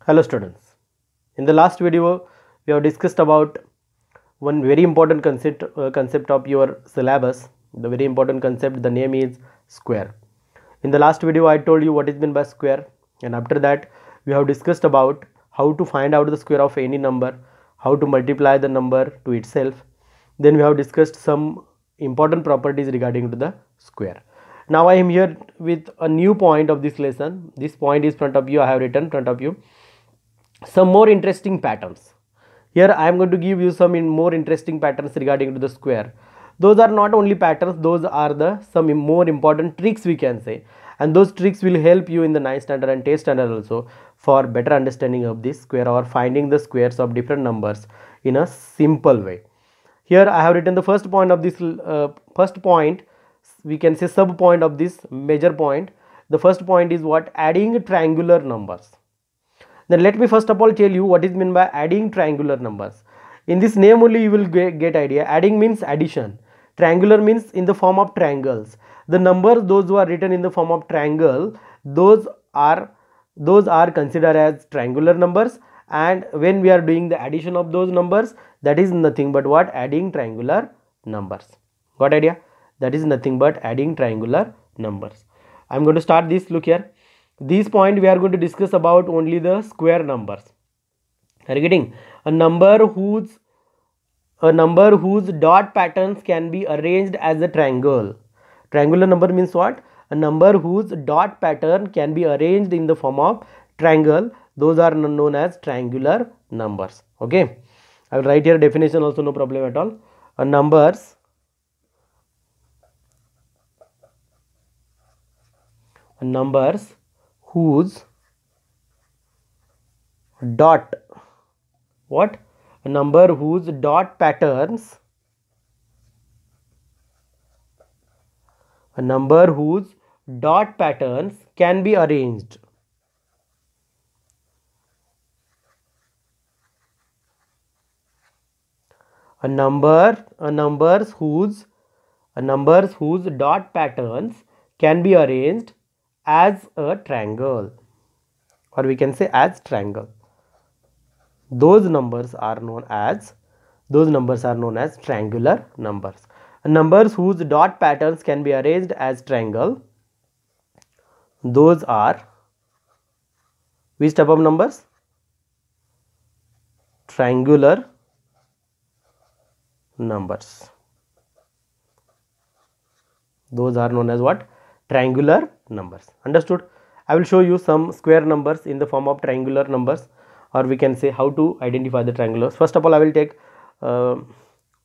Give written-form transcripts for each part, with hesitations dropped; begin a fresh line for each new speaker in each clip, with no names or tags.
Hello students. In the last video we have discussed about one very important concept of your syllabus. The very important concept, the name is square. In the last video I told you what is meant by square, and after that we have discussed about how to find out the square of any number, how to multiply the number to itself. Then we have discussed some important properties regarding to the square. Now I am here with a new point of this lesson. This point is front of you. I have written front of you some more interesting patterns. Here I am going to give you some more interesting patterns regarding to the square. Those are not only patterns, those are the some more important tricks we can say, and those tricks will help you in the 9th standard and 10th standard also for better understanding of this square or finding the squares of different numbers in a simple way. Here I have written the first point of this first point, we can say sub point of this major point. The first point is what? Adding triangular numbers. Then let me first of all tell you what is meant by adding triangular numbers. In this name only you will get idea. Adding means addition. Triangular means in the form of triangles. The numbers those who are written in the form of triangle, those are considered as triangular numbers, and when we are doing the addition of those numbers, that is nothing but what? Adding triangular numbers. Got idea? That is nothing but adding triangular numbers. I am going to start this. Look here. This point we are going to discuss about only the square numbers. Are you getting? A number whose dot patterns can be arranged as a triangle. Triangular number means what? A number whose dot pattern can be arranged in the form of triangle. Those are known as triangular numbers. Okay, I will write here definition also, no problem at all. A numbers whose dot what? A number whose dot patterns can be arranged. A numbers whose dot patterns can be arranged as a triangle, or we can say as triangle. Those numbers are known as triangular numbers. Numbers whose dot patterns can be arranged as triangle, those are which type of numbers? Triangular numbers. Those are known as what? Triangular numbers. Understood? I will show you some square numbers in the form of triangular numbers, or we can say how to identify the triangulars. First of all, I will take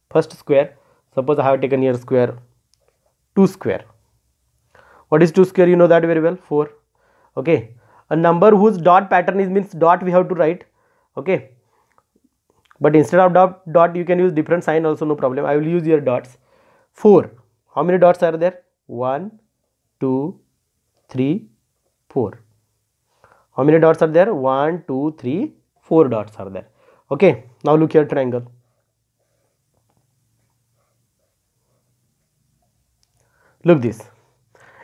first square. Suppose I have taken here square 2 square. What is 2 square? You know that very well, 4. Okay, a number whose dot pattern is means dot we have to write. Okay, but instead of dot you can use different sign also, no problem. I will use here dots. 4. How many dots are there? 1, 2, 3, 4. How many dots are there? 1, 2, 3, 4 dots are there. Okay, now look here, triangle. Look this.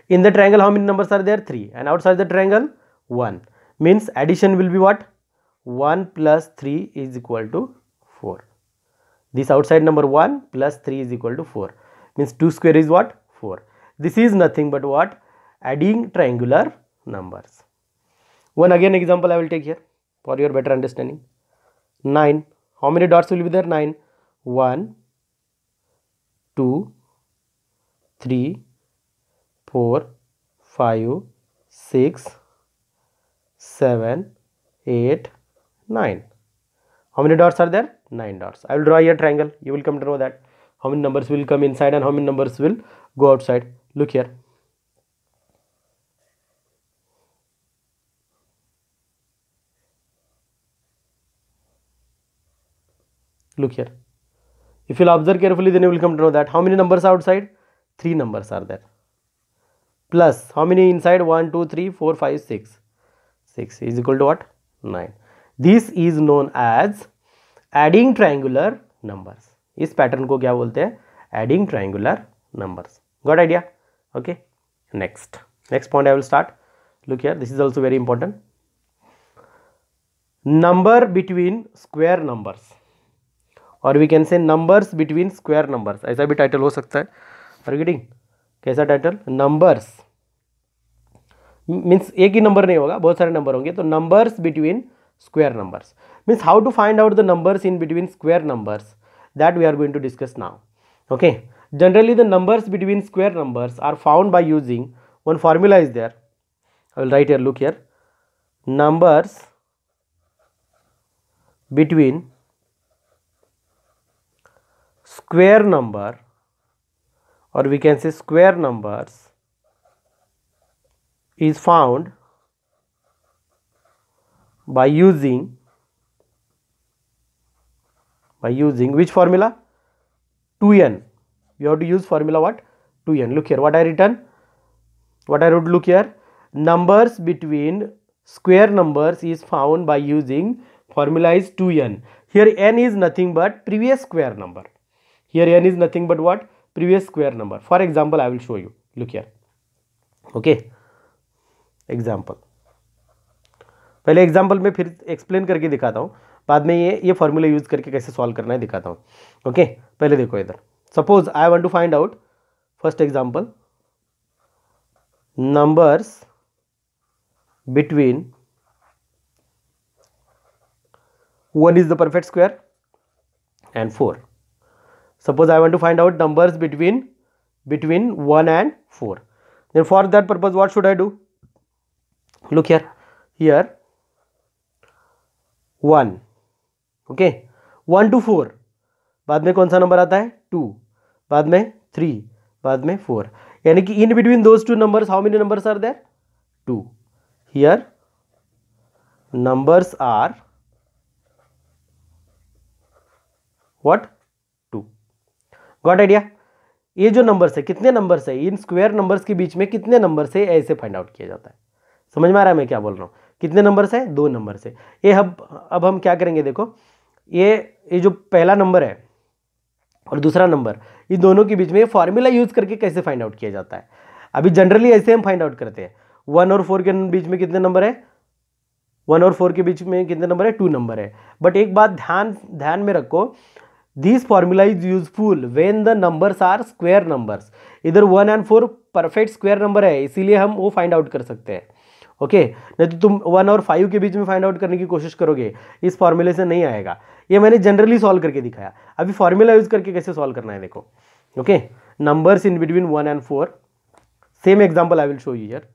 In the triangle how many numbers are there? 3, and outside the triangle 1. Means addition will be what? 1 plus 3 is equal to 4. This outside number 1 plus 3 is equal to 4. Means 2 square is what? 4. This is nothing but what? Adding triangular numbers. One again example I will take here for your better understanding. 9. How many dots will be there? 9. 1, 2, 3, 4, 5, 6, 7, 8, 9. How many dots are there? 9 dots. I will draw here triangle. You will come to know that how many numbers will come inside and how many numbers will go outside. Look here. Look here. If you will observe carefully, then you will come to know that how many numbers outside? 3 numbers are there. Plus how many inside? 1, 2, 3, 4, 5, 6. 6 is equal to what? 9. This is known as adding triangular numbers. इस pattern को क्या बोलते हैं? Adding triangular numbers. Got idea? Okay. Next point I will start. Look here. This is also very important. Number between square numbers, और we can say numbers between square numbers, ऐसा भी title हो सकता है। Are getting? कैसा title? Numbers means एक ही number नहीं होगा, बहुत सारे नंबर होंगे, तो numbers between square numbers means how to find out the numbers in between square numbers, that we are going to discuss now. Okay, generally the numbers between square numbers are found by using one formula is there. I will write here, look here, numbers between square number, or we can say square numbers, is found by using which formula? 2n. You have to use formula what? 2n. Look here, what I written, what I wrote, look here, numbers between square numbers is found by using formula is 2n. Here n is nothing but previous square number. Here n is nothing but what? Previous square number. For example, I will show you. Look here. Okay. Example, पहले example में फिर explain करके दिखाता हूँ, बाद में ये formula use करके कैसे सॉल्व करना है दिखाता हूँ. ओके, पहले देखो इधर, suppose I want to find out first example, numbers between 1 is the perfect square and 4. Suppose I want to find out numbers between 1 and 4. Then for that purpose what should I do? Look here, 1, okay, 1 to 4, बाद में कौन सा number आता है? 2, बाद में 3, बाद में 4, यानी कि in between those two numbers how many numbers are there? 2. Here numbers are what? 2. Got idea? ये जो नंबर्स है, कितने नंबर्स है इन स्क्वायर नंबर्स के बीच में, कितने नंबर से ऐसे फाइंड आउट किया जाता है? समझ में आ रहा है मैं क्या बोल रहा हूँ? कितने नंबर से? 2 नंबर से. ये अब हम क्या करेंगे, देखो ये जो पहला नंबर है और दूसरा नंबर, ये दोनों के बीच में फॉर्मूला यूज करके कैसे फाइंड आउट किया जाता है. अभी जनरली ऐसे हम फाइंड आउट करते हैं. 1 और 4 के बीच में कितने नंबर है? 1 और 4 के बीच में कितने नंबर है? 2 नंबर है. बट एक बात ध्यान में रखो, this formula is useful when the numbers are square numbers. इधर 1 and 4 परफेक्ट स्क्वायर नंबर है, इसीलिए हम वो फाइंड आउट कर सकते हैं. ओके, नहीं तो तुम 1 और 5 के बीच में फाइंड आउट करने की कोशिश करोगे, इस फॉर्मूले से नहीं आएगा. ये मैंने जनरली सॉल्व करके दिखाया. अभी फॉर्मूला यूज करके कैसे सॉल्व करना है देखो. Okay, numbers in between 1 and 4, same example I will show you here.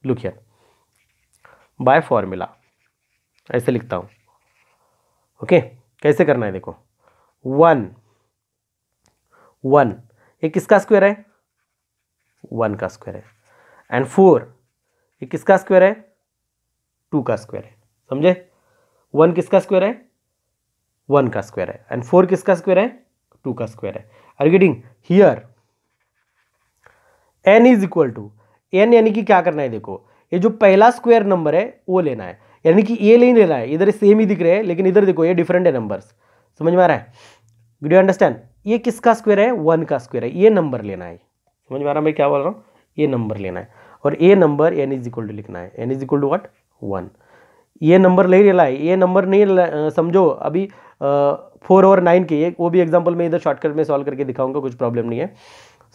Look here, by formula ऐसे लिखता हूं. ओके, कैसे करना है देखो. 1 ये किसका स्क्वायर है? 1 का स्क्वायर है. एंड 4 ये किसका स्क्वायर है? 2 का स्क्वायर है. समझे? 1 किसका स्क्वायर है? 1 का स्क्वायर है. एंड 4 किसका स्क्वायर है? 2 का स्क्वायर है. Are you getting? Here n is equal to n, यानी कि क्या करना है देखो, ये जो पहला स्क्वायर नंबर है वो लेना है, यानी कि ये नहीं लेना है. इधर सेम ही दिख रहे हैं लेकिन इधर देखो ये डिफरेंट है नंबर्स. समझ में आ रहा है? Do you understand? ये किसका स्क्वायर है? 1 का स्क्वायर है. ये नंबर लेना है. समझ में आ रहा है मैं क्या बोल रहा हूँ? ये नंबर लेना है और ये number n is equal to लिखना है. n is equal to what? 1. ये नंबर नहीं लेना है, ये नंबर नहीं समझो. अभी 4 और 9 के, ये वो भी एग्जांपल में इधर शॉर्टकट में सॉल्व करके दिखाऊंगा, कुछ प्रॉब्लम नहीं है.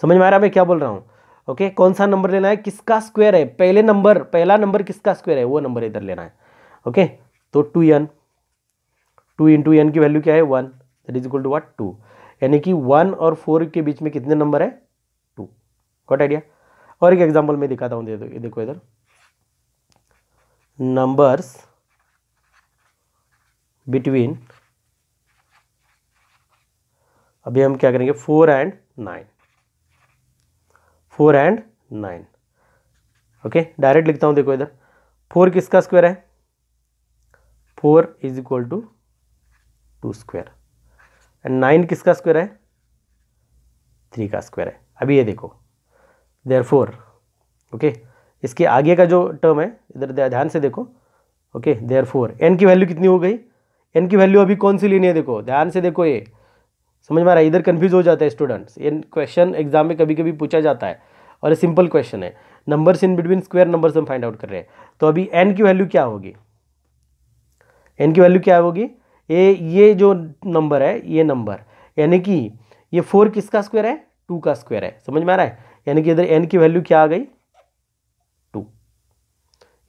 समझ में आ रहा है मैं क्या बोल रहा हूँ? ओके, कौन सा नंबर लेना है? किसका स्क्वायर है? पहला नंबर किसका स्क्वायर है वो नंबर इधर लेना है. ओके, तो 2n, 2 इंटू n की वैल्यू क्या है? 1, that is equal to what? 2. यानी कि 1 और 4 के बीच में कितने नंबर है? 2. Got idea? और एक एग्जांपल में दिखाता हूं, देखो इधर, नंबर्स बिटवीन, अभी हम क्या करेंगे, 4 and 9. 4 and 9. ओके, डायरेक्ट लिखता हूं. देखो इधर 4 किसका स्क्वायर है? 4 is equal to 2 square. And 9 किसका स्क्वायर है? 3 का स्क्वायर है. अभी ये देखो, देयरफॉर, ओके, इसके आगे का जो टर्म है इधर ध्यान से देखो. ओके, देयरफॉर n की वैल्यू कितनी हो गई? n की वैल्यू अभी कौन सी लेनी है? देखो ध्यान से देखो, ये समझ में आ रहा है? इधर कंफ्यूज हो जाता है स्टूडेंट्स. ये क्वेश्चन एग्जाम में कभी कभी पूछा जाता है और ये सिंपल क्वेश्चन है. Numbers in between square numbers हम फाइंड आउट कर रहे हैं. तो अभी n की वैल्यू क्या होगी? n की वैल्यू क्या होगी, ये जो नंबर है ये नंबर, यानी कि ये 4 किसका स्क्वायर है, 2 का स्क्वायर है, समझ में आ रहा है। यानी कि इधर n की वैल्यू क्या आ गई, 2,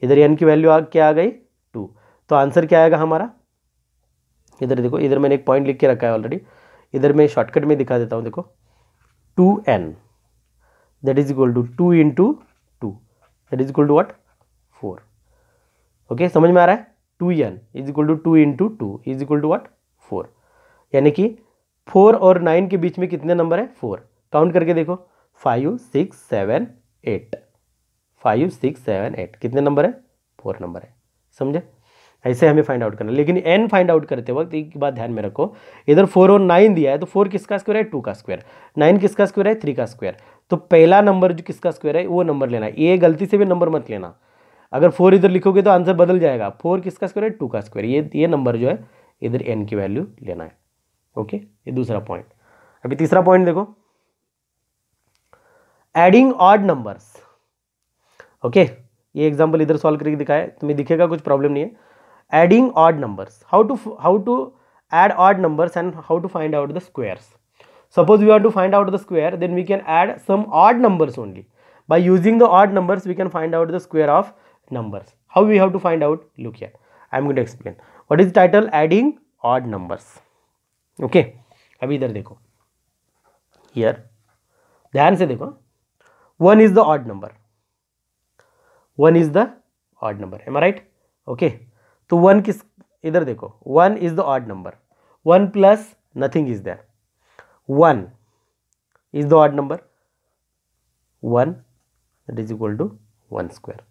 इधर n की वैल्यू क्या आ गई, 2। तो आंसर क्या आएगा हमारा, इधर देखो, इधर मैंने एक पॉइंट लिख के रखा है ऑलरेडी, इधर मैं शॉर्टकट में दिखा देता हूँ, देखो 2n that is equal to 2 into 2 that is equal to what, 4। Okay, समझ में आ रहा है। 2n is equal to 2 into 2 is equal to what, 4। यानी कि 4 और 9 के बीच में कितने नंबर है, 4। काउंट करके देखो, 5 6 7 8, 5 6 7 8, कितने नंबर है, 4 नंबर है, समझे। ऐसे हमें फाइंड आउट करना है। लेकिन n फाइंड आउट करते वक्त एक बात ध्यान में रखो, इधर 4 और 9 दिया है, तो 4 किसका स्क्वायर है, 2 का स्क्वायर, 9 किसका स्क्वायर है, 3 का स्क्वायर। तो पहला नंबर जो किसका स्क्वायर है वो नंबर लेना है, ये गलती से भी नंबर मत लेना। अगर 4 इधर लिखोगे तो आंसर बदल जाएगा, 4 किसका स्क्वायर है, 2 का स्क्वायर, ये नंबर जो है इधर n की वैल्यू लेना है। ओके, ये दूसरा पॉइंट। अभी तीसरा पॉइंट देखो, एडिंग ऑड नंबर्स। ओके, ये एग्जांपल इधर सॉल्व करके दिखाया, तुम्हें दिखेगा, कुछ प्रॉब्लम नहीं है। Adding odd numbers, how to add odd numbers and how to find out the squares. Suppose we want to find out the square, then we can add some odd numbers only. By using the odd numbers we can find out the square of numbers. How we have to find out, look here, I am going to explain. What is the title, adding odd numbers. Okay, अभी इधर देखो, here ध्यान से देखो, 1 is the odd number, 1 is the odd number, am I right? Okay, तो 1 किस, इधर देखो 1 is the odd number, 1 plus nothing is there, 1 is the odd number, 1 that is equal to 1 square।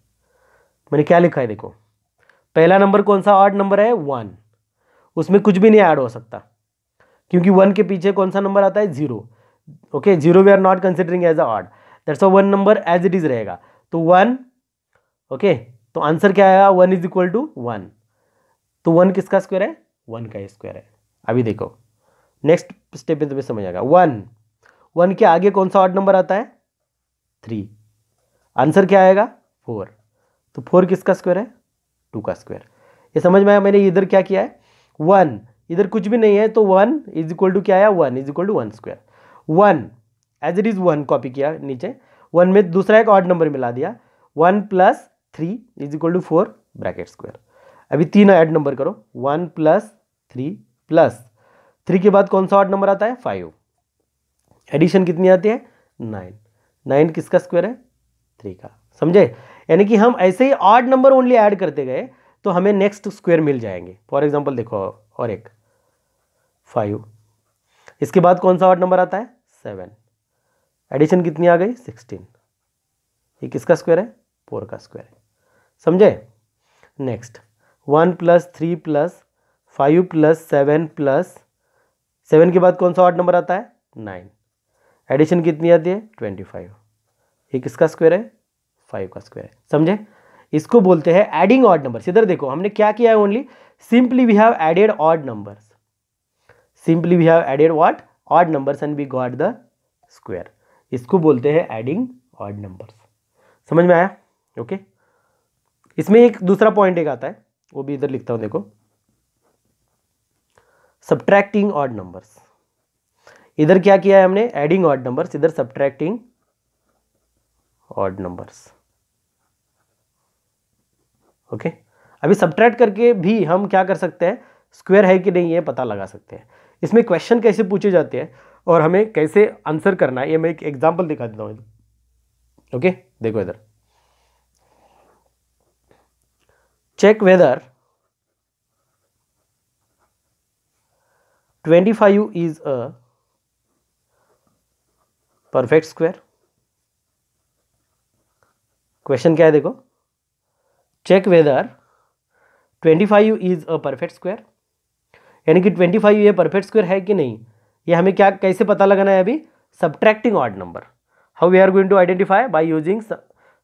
मैंने क्या लिखा है देखो, पहला नंबर कौन सा ऑड नंबर है, 1, उसमें कुछ भी नहीं ऐड हो सकता, क्योंकि 1 के पीछे कौन सा नंबर आता है, 0। Okay, 0 we are not considering as a odd, that's a 1 number as it is रहेगा, तो 1। ओके, तो आंसर क्या आएगा, 1 इज इक्वल टू 1। तो 1 किसका स्क्वायर है, 1 का स्क्वायर है। अभी देखो नेक्स्ट स्टेप में तुम्हें समझ आएगा, 1 के आगे कौन सा ऑड नंबर आता है, 3, आंसर क्या आएगा, 4। तो 4 किसका स्क्वायर है, 2 का स्क्वायर। ये समझ में आया। मैंने इधर क्या किया है, 1, इधर कुछ भी नहीं है, तो 1 इज इक्वल टू क्या आया, 1 is equal to 1 square. 1 as it is 1 copy किया नीचे, 1 में दूसरा एक ऑड नंबर मिला दिया, 1 plus 3 is equal to 4 bracket square. अभी 3 ऐड नंबर करो, 1 प्लस 3 प्लस 3 के बाद कौन सा ऑड नंबर आता है, 5, एडिशन कितनी आती है, 9, 9 किसका स्क्वायर है, 3 का, समझे। यानी कि हम ऐसे ही ऑड नंबर ओनली ऐड करते गए तो हमें नेक्स्ट स्क्वायर मिल जाएंगे। फॉर एग्जांपल देखो, और एक 5, इसके बाद कौन सा ऑड नंबर आता है, 7, एडिशन कितनी आ गई, 16, ये किसका स्क्वायर है, 4 का स्क्वायर है, समझे। Next 1 plus 3 plus 5 plus 7 plus 7 के बाद कौन सा ऑड नंबर आता है, 9, एडिशन कितनी आती है, 25, ये किसका स्क्वायर है, 5 का स्क्वायर है, समझे। इसको बोलते हैं एडिंग ऑड नंबर्स। इधर देखो हमने क्या किया है, only simply we have added odd numbers, simply we have added what, odd numbers and we got the square. इसको बोलते हैं एडिंग ऑड नंबर्स, समझ में आया। ओके, इसमें एक दूसरा पॉइंट एक आता है, वो भी इधर लिखता हूं, देखो सब्ट्रैक्टिंग ऑड नंबर्स। इधर क्या किया है हमने, एडिंग ऑड नंबर्स, इधर सब्ट्रैक्टिंग ऑड नंबर्स। ओके, अभी सब्ट्रैक्ट करके भी हम क्या कर सकते हैं, स्क्वायर है कि नहीं ये पता लगा सकते हैं। इसमें क्वेश्चन कैसे पूछे जाते हैं और हमें कैसे आंसर करना है, ये मैं एक एग्जांपल दिखा देता हूँ। ओके, देखो इधर, check whether 25 is a perfect square। Question क्या है देखो, check whether 25 is a perfect square, यानी कि 25 ये परफेक्ट स्क्वायर है कि नहीं, ये हमें क्या कैसे पता लगाना है, अभी subtracting odd number. How we are going to identify, by using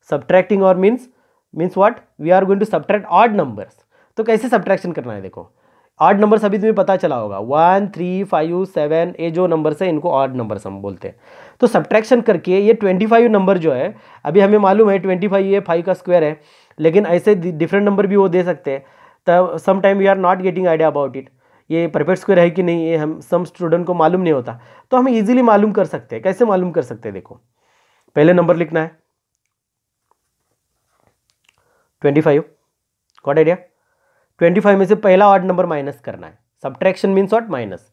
subtracting, और means what, we are going to subtract odd numbers. तो कैसे सब्ट्रैक्शन करना है, देखो ऑड नंबर्स अभी तुम्हें पता चला होगा, 1 3 5 7, ये जो नंबर्स है इनको ऑड नंबर्स हम बोलते हैं। तो सब्ट्रैक्शन करके ये 25 नंबर जो है, अभी हमें मालूम है 25 ये 5 का स्क्वायर है, लेकिन ऐसे डिफरेंट नंबर भी वो दे सकते हैं, तब some time we are not getting idea about it, ये परफेक्ट स्क्वायर है कि नहीं, ये हम सम स्टूडेंट को मालूम नहीं होता, तो हम इजीली मालूम कर सकते हैं। कैसे मालूम कर सकते हैं? देखो, पहले नंबर लिखना है 25, गॉट आइडिया? 25 में से पहला ऑड नंबर माइनस करना है। Subtraction means what? माइनस।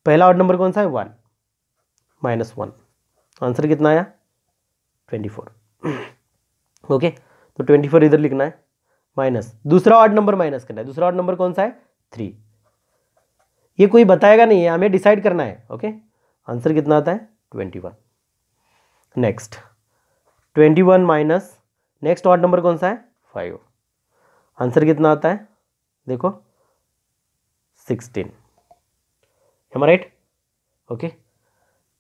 पहला ऑड नंबर कौन सा है? 1, -1। आंसर कितना आया? 24। ओके, तो 24 इधर लिखना है, माइनस दूसरा ऑड नंबर माइनस करना है। दूसरा ऑड नंबर कौन सा है? 3। ये कोई बताएगा नहीं है, हमें डिसाइड करना है। ओके, आंसर कितना आता है? 21। Next 21 minus next odd number कौन सा है? 5। आंसर कितना आता है? देखो 16। एम आई राइट? ओके,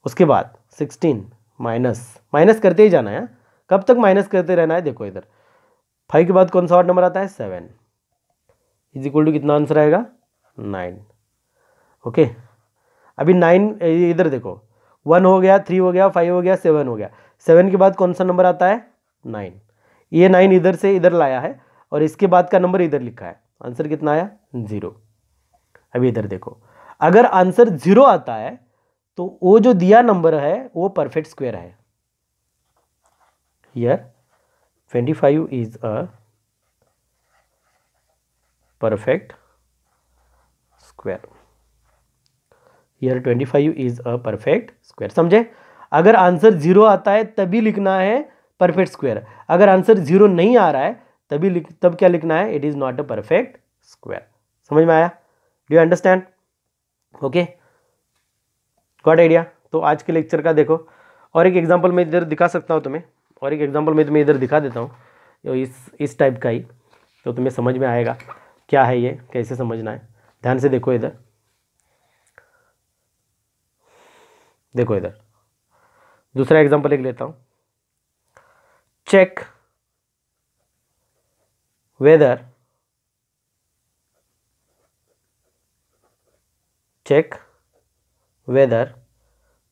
उसके बाद 16 माइनस करते ही जाना है। कब तक माइनस करते रहना है? देखो इधर 5 के बाद कौन सा ऑड नंबर आता है? 7 इज इक्वल टू कितना आंसर आएगा? 9। ओके, अभी 9 इधर देखो, 1 हो गया, 3 हो गया, 5 हो गया, 7 हो गया। 7 के बाद कौन सा नंबर आता है? 9। ये 9 इधर से इधर लाया है और इसके बाद का नंबर इधर लिखा है। आंसर कितना आया? 0। अभी इधर देखो, अगर आंसर 0 आता है तो वो जो दिया नंबर है वो परफेक्ट स्क्वायर है। Here 25 is a perfect square. Here 25 is a perfect square. समझे? अगर आंसर 0 आता है तभी लिखना है परफेक्ट स्क्वायर। अगर आंसर 0 नहीं आ रहा है तब क्या लिखना है? It is not a perfect square. समझ में आया? Do you understand? Okay, got idea? तो आज के लेक्चर का देखो, और एक एग्जांपल मैं इधर दिखा सकता हूँ तुम्हें, और एक एग्जांपल मैं तुम्हें इधर दिखा देता हूँ इस टाइप का ही, तो तुम्हें समझ में आएगा क्या है ये, कैसे समझना है। ध्यान से देखो इधर, देखो इधर दूसरा एग्जांपल लिख लेता हूँ। Check whether whether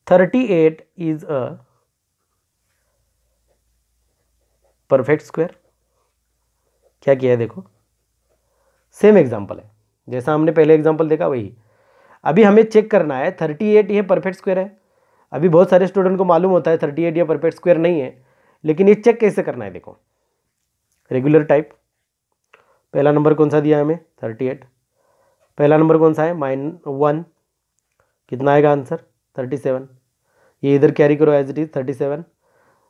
38 is a perfect square। क्या किया है? देखो सेम एग्जांपल है, जैसा हमने पहले एग्जांपल देखा वही। अभी हमें चेक करना है 38 ये परफेक्ट स्क्वायर है। अभी बहुत सारे स्टूडेंट को मालूम होता है 38 ये परफेक्ट स्क्वायर नहीं है, लेकिन ये चेक कैसे करना है? देखो रेगुलर टाइप, पहला नंबर कौन सा दिया है हमें? 38। पहला नंबर कौन सा है? -1, कितना आएगा आंसर? 37। ये इधर कैरी करो एज इट इज 37।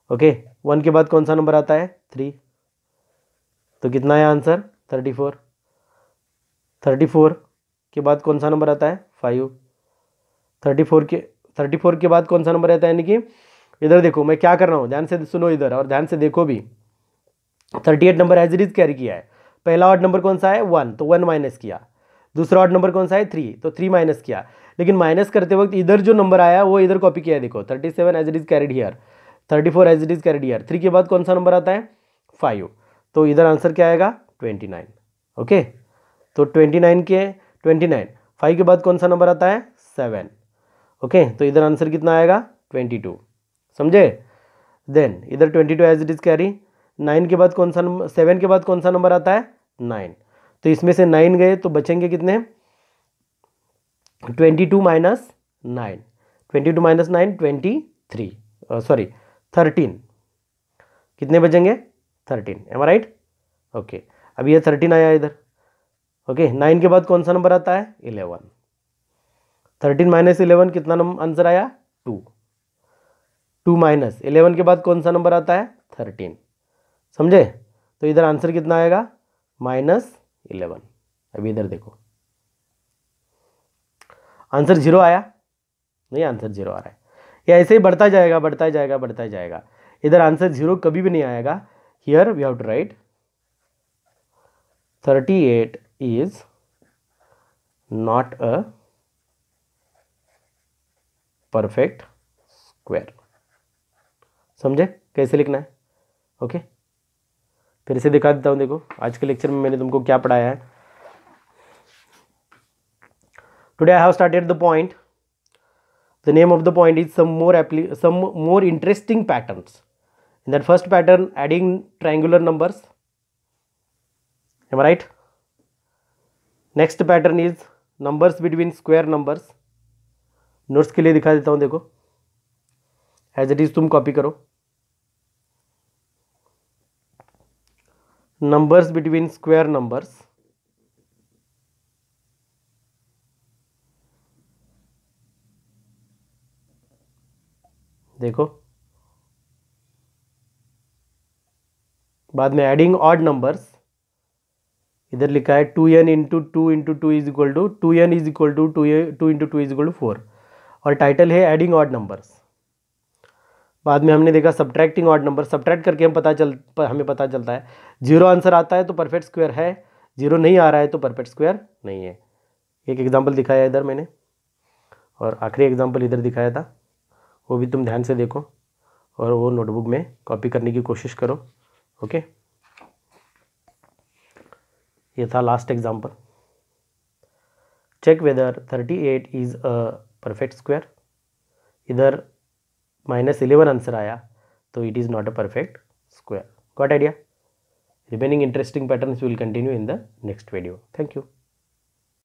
ओके, 1 के बाद कौन सा नंबर आता है? 3, तो कितना है आंसर? 34। 34 के बाद कौन सा नंबर आता है? 5। 34 के बाद कौन सा नंबर आता है? यानी कि इधर देखो मैं क्या कर रहा हूँ, ध्यान से सुनो इधर और ध्यान से देखो भी। 38 number as it is carry किया है। पहला ऑड नंबर कौन सा है? 1, तो 1 माइनस किया। दूसरा ऑड नंबर कौन सा है? 3, तो 3 माइनस किया। लेकिन माइनस करते वक्त इधर जो नंबर आया वो इधर कॉपी किया है। देखो 37 as it is carried here, 34 as it is carried here. 3 के बाद कौन सा नंबर आता है? 5, तो इधर आंसर क्या आएगा? 29। ओके, तो 29 5 के बाद कौन सा नंबर आता है? 7। ओके, तो इधर आंसर कितना आएगा? 22। समझे? देन इधर 22 एज इट इज कैरी। 9 के बाद कौन सा नंबर? 7 के बाद कौन सा नंबर आता है? 9, तो इसमें से 9 गए तो बचेंगे कितने? 22 माइनस 9, 22 माइनस 9 23, सॉरी 13, कितने बचेंगे? 13। एम आई राइट? ओके, अब ये 13 आया इधर। ओके, 9 के बाद कौन सा नंबर आता है? 11। 13 माइनस 11 कितना आंसर आया? 2। 2 माइनस 11 के बाद कौन सा नंबर आता है? 13। समझे? तो इधर आंसर कितना आएगा? -11। अभी इधर देखो, आंसर 0 आया नहीं? आंसर 0 आ रहा है। ये ऐसे ही बढ़ता जाएगा, बढ़ता जाएगा, बढ़ता जाएगा। इधर आंसर 0 कभी भी नहीं आएगा। Here we have to write 38 is not a perfect square. समझे कैसे लिखना है? ओके, फिर से दिखा देता हूँ। देखो आज के लेक्चर में मैंने तुमको क्या पढ़ाया है। Today I have started the point. The name of the point is some more interesting patterns. In that first pattern, adding triangular numbers. Am I right? Next pattern is numbers between square numbers. Notes के लिए दिखा देता हूँ, देखो as it is तुम copy करो। Numbers between square numbers, देखो बाद में एडिंग ऑड नंबर्स, इधर लिखा है 2n into two is equal to 2n is equal to 2 into two is equal to 4, और टाइटल है एडिंग ऑड नंबर्स। बाद में हमने देखा सब्ट्रैक्टिंग ऑड नंबर, सब्ट्रैक्ट करके हमें पता चलता है 0 आंसर आता है तो परफेक्ट स्क्वायर है, 0 नहीं आ रहा है तो परफेक्ट स्क्वायर नहीं है। एक एग्जाम्पल दिखाया इधर मैंने, और आखिरी एग्जाम्पल इधर दिखाया था, वो भी तुम ध्यान से देखो और वो नोटबुक में कॉपी करने की कोशिश करो। ओके, ये था last example. Check whether 38 is a perfect square. इधर -11 आंसर आया तो it is not a perfect square. Got idea? Remaining interesting patterns will continue in the next video. Thank you.